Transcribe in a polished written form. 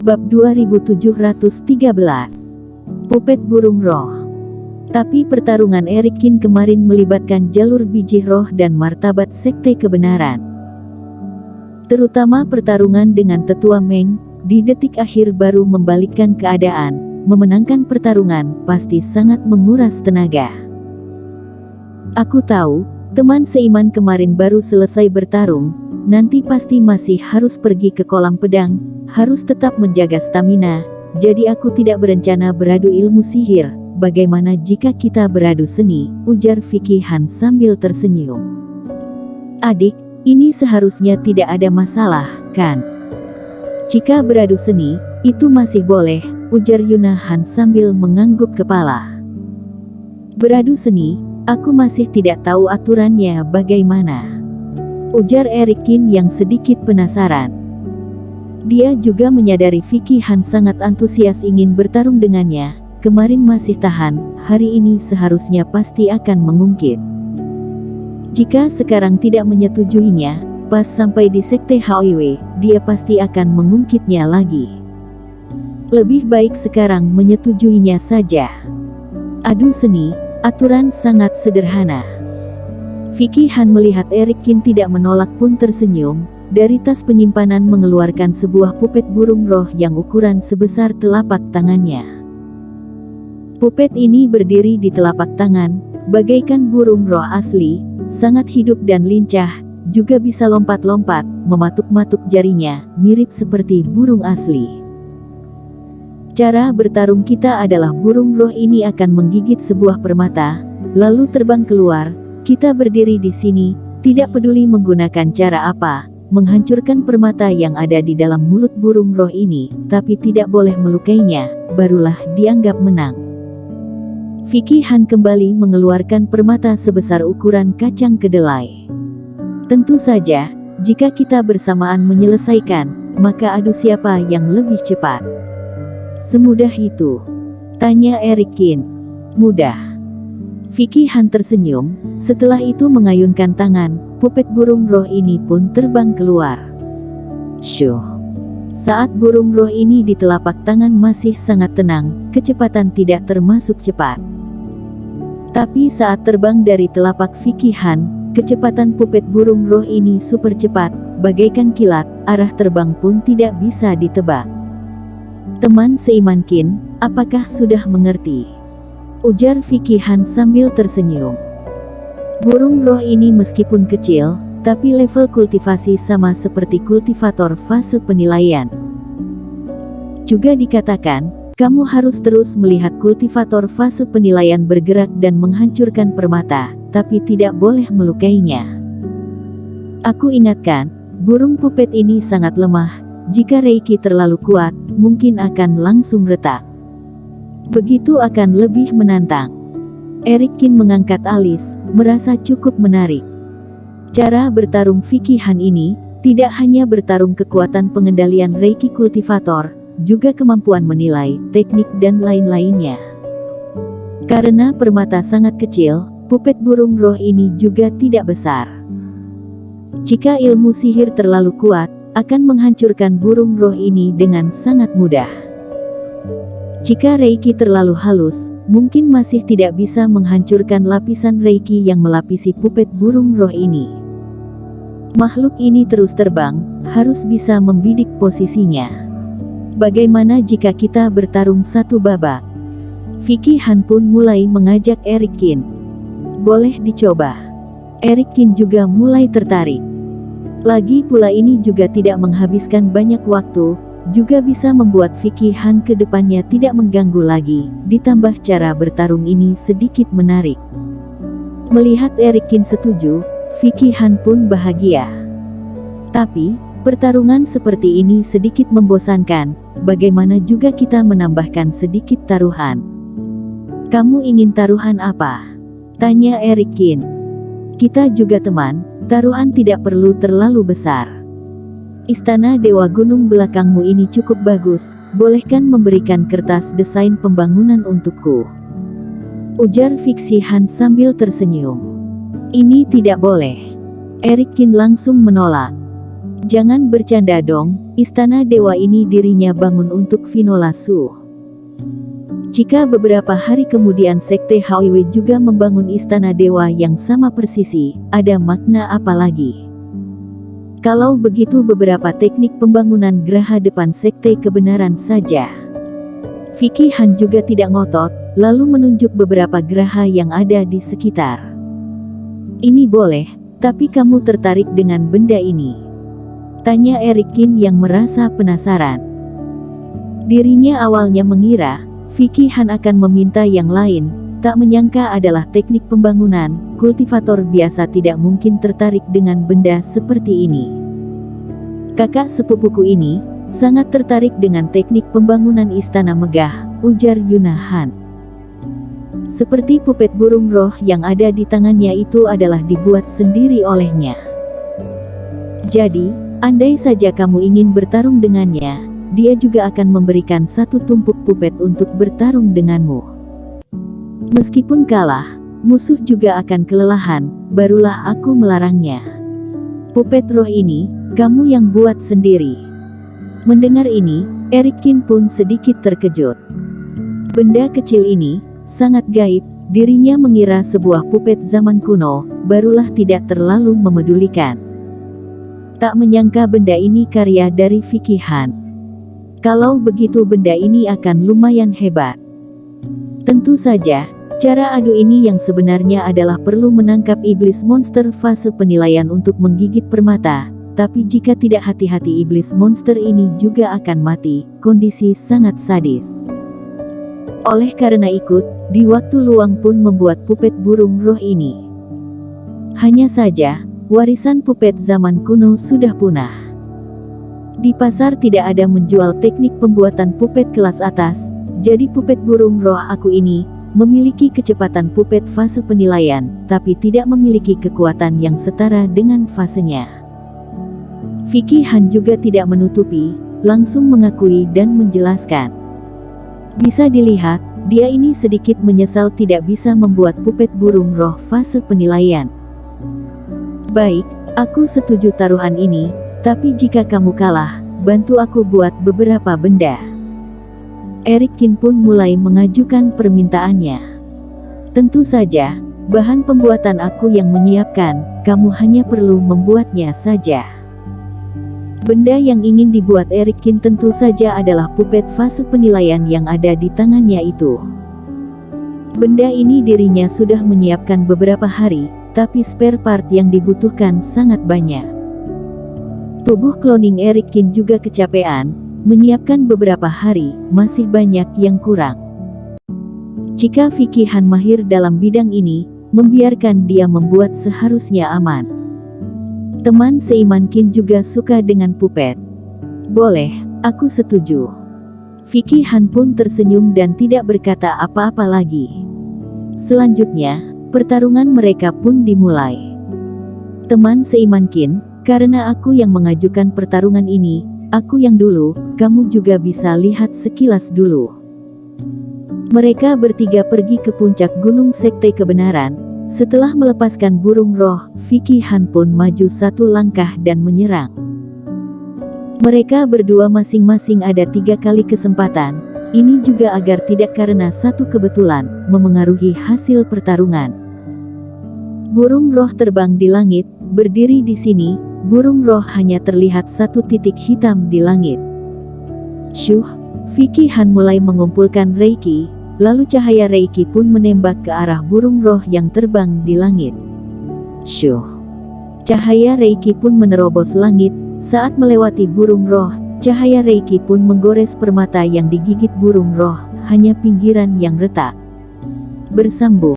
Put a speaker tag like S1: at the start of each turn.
S1: Bab 2713. Pupet Burung Roh. Tapi pertarungan Erik Kin kemarin melibatkan jalur biji roh dan martabat sekte kebenaran. Terutama pertarungan dengan Tetua Meng, di detik akhir baru membalikkan keadaan, memenangkan pertarungan, pasti sangat menguras tenaga. Aku tahu, teman seiman kemarin baru selesai bertarung, nanti pasti masih harus pergi ke kolam pedang, harus tetap menjaga stamina, jadi aku tidak berencana beradu ilmu sihir. Bagaimana jika kita beradu seni, ujar Vicky Han sambil tersenyum. Adik, ini seharusnya tidak ada masalah, kan? Jika beradu seni, itu masih boleh, ujar Yuna Han sambil mengangguk kepala. Beradu seni, aku masih tidak tahu aturannya bagaimana, ujar Erik Kin yang sedikit penasaran. Dia juga menyadari Vicky Han sangat antusias ingin bertarung dengannya. Kemarin masih tahan, hari ini seharusnya pasti akan mengungkit. Jika sekarang tidak menyetujuinya, pas sampai di sekte HOIW, dia pasti akan mengungkitnya lagi. Lebih baik sekarang menyetujuinya saja. Adu seni, aturan sangat sederhana. Vicky Han melihat Erik Kin tidak menolak pun tersenyum, dari tas penyimpanan mengeluarkan sebuah pupet burung roh yang ukuran sebesar telapak tangannya. Pupet ini berdiri di telapak tangan, bagaikan burung roh asli, sangat hidup dan lincah, juga bisa lompat-lompat, mematuk-matuk jarinya, mirip seperti burung asli. Cara bertarung kita adalah burung roh ini akan menggigit sebuah permata, lalu terbang keluar, kita berdiri di sini, tidak peduli menggunakan cara apa, menghancurkan permata yang ada di dalam mulut burung roh ini, tapi tidak boleh melukainya, barulah dianggap menang. Vicky Han kembali mengeluarkan permata sebesar ukuran kacang kedelai. Tentu saja, jika kita bersamaan menyelesaikan, maka adu siapa yang lebih cepat. Semudah itu? Tanya Erik Kin. Mudah. Vicky Han tersenyum, setelah itu mengayunkan tangan, pupet burung roh ini pun terbang keluar. Syuh. Saat burung roh ini di telapak tangan masih sangat tenang, kecepatan tidak termasuk cepat. Tapi saat terbang dari telapak Vicky Han, kecepatan pupet burung roh ini super cepat, bagaikan kilat, arah terbang pun tidak bisa ditebak. Teman seiman Kin, apakah sudah mengerti? Ujar Vicky Han sambil tersenyum. Burung roh ini meskipun kecil, tapi level kultivasi sama seperti kultivator fase penilaian. Juga dikatakan, kamu harus terus melihat kultivator fase penilaian bergerak dan menghancurkan permata, tapi tidak boleh melukainya. Aku ingatkan, burung pupet ini sangat lemah, jika Reiki terlalu kuat, mungkin akan langsung retak. Begitu akan lebih menantang. Erik Kin mengangkat alis, merasa cukup menarik. Cara bertarung Vicky Han ini, tidak hanya bertarung kekuatan pengendalian Reiki kultivator, juga kemampuan menilai, teknik dan lain-lainnya. Karena permata sangat kecil, pupet burung roh ini juga tidak besar. Jika ilmu sihir terlalu kuat, akan menghancurkan burung roh ini dengan sangat mudah. Jika Reiki terlalu halus, mungkin masih tidak bisa menghancurkan lapisan Reiki yang melapisi pupet burung roh ini. Makhluk ini terus terbang, harus bisa membidik posisinya. Bagaimana jika kita bertarung satu babak? Vicky Han pun mulai mengajak Erik Kin. Boleh dicoba. Erik Kin juga mulai tertarik. Lagi pula ini juga tidak menghabiskan banyak waktu, juga bisa membuat Vicky Han ke depannya tidak mengganggu lagi, ditambah cara bertarung ini sedikit menarik. Melihat Erik Kin setuju, Vicky Han pun bahagia. Tapi, pertarungan seperti ini sedikit membosankan, bagaimana juga kita menambahkan sedikit taruhan. Kamu ingin taruhan apa? Tanya Erik Kin. Kita juga teman, taruhan tidak perlu terlalu besar. Istana Dewa Gunung belakangmu ini cukup bagus, bolehkan memberikan kertas desain pembangunan untukku? Ujar Vicky Han sambil tersenyum. Ini tidak boleh. Erik Kin langsung menolak. Jangan bercanda dong, istana dewa ini dirinya bangun untuk Finola Su. Jika beberapa hari kemudian Sekte HWW juga membangun istana dewa yang sama persisi, ada makna apa lagi? Kalau begitu beberapa teknik pembangunan geraha depan Sekte kebenaran saja. Vicky Han juga tidak ngotot, lalu menunjuk beberapa geraha yang ada di sekitar. Ini boleh, tapi kamu tertarik dengan benda ini? Tanya Eric Kin yang merasa penasaran. Dirinya awalnya mengira Vicky Han akan meminta yang lain, tak menyangka adalah teknik pembangunan. Kultivator biasa tidak mungkin tertarik dengan benda seperti ini. Kakak sepupuku ini sangat tertarik dengan teknik pembangunan istana megah, ujar Yuna Han. Seperti pupet burung roh yang ada di tangannya itu adalah dibuat sendiri olehnya. Jadi, andai saja kamu ingin bertarung dengannya, dia juga akan memberikan satu tumpuk pupet untuk bertarung denganmu. Meskipun kalah, musuh juga akan kelelahan, barulah aku melarangnya. Pupet roh ini, kamu yang buat sendiri. Mendengar ini, Eric Kin pun sedikit terkejut. Benda kecil ini, sangat gaib, dirinya mengira sebuah pupet zaman kuno, barulah tidak terlalu memedulikan. Tak menyangka benda ini karya dari Vicky Han. Kalau begitu benda ini akan lumayan hebat. Tentu saja, cara adu ini yang sebenarnya adalah perlu menangkap iblis monster fase penilaian untuk menggigit permata, tapi jika tidak hati-hati iblis monster ini juga akan mati, kondisi sangat sadis. Oleh karena ikut, di waktu luang pun membuat pupet burung roh ini. Hanya saja, warisan pupet zaman kuno sudah punah. Di pasar tidak ada menjual teknik pembuatan pupet kelas atas, jadi pupet burung roh aku ini memiliki kecepatan pupet fase penilaian, tapi tidak memiliki kekuatan yang setara dengan fasenya. Vicky Han juga tidak menutupi, langsung mengakui dan menjelaskan. Bisa dilihat, dia ini sedikit menyesal tidak bisa membuat pupet burung roh fase penilaian. Baik, aku setuju taruhan ini, tapi jika kamu kalah, bantu aku buat beberapa benda. Eric Kin pun mulai mengajukan permintaannya. Tentu saja, bahan pembuatan aku yang menyiapkan, kamu hanya perlu membuatnya saja. Benda yang ingin dibuat Eric Kin tentu saja adalah pupet fase penilaian yang ada di tangannya itu. Benda ini dirinya sudah menyiapkan beberapa hari, tapi spare part yang dibutuhkan sangat banyak. Tubuh cloning Eric Kin juga kecapean, menyiapkan beberapa hari, masih banyak yang kurang. Jika Vicky Han mahir dalam bidang ini, membiarkan dia membuat seharusnya aman. Teman seiman Kin juga suka dengan pupet. Boleh, aku setuju. Vicky Han pun tersenyum dan tidak berkata apa-apa lagi. Selanjutnya, pertarungan mereka pun dimulai. Teman seiman Kin, karena aku yang mengajukan pertarungan ini, aku yang dulu, kamu juga bisa lihat sekilas dulu. Mereka bertiga pergi ke puncak gunung Sekte Kebenaran. Setelah melepaskan burung roh, Vicky Han pun maju satu langkah dan menyerang. Mereka berdua masing-masing ada 3 kali kesempatan, ini juga agar tidak karena satu kebetulan, memengaruhi hasil pertarungan. Burung roh terbang di langit, berdiri di sini, burung roh hanya terlihat satu titik hitam di langit. Syuh, Vicky Han mulai mengumpulkan Reiki, lalu cahaya Reiki pun menembak ke arah burung roh yang terbang di langit. Syuh. Cahaya Reiki pun menerobos langit, saat melewati burung roh, cahaya Reiki pun menggores permata yang digigit burung roh, hanya pinggiran yang retak. Bersambung.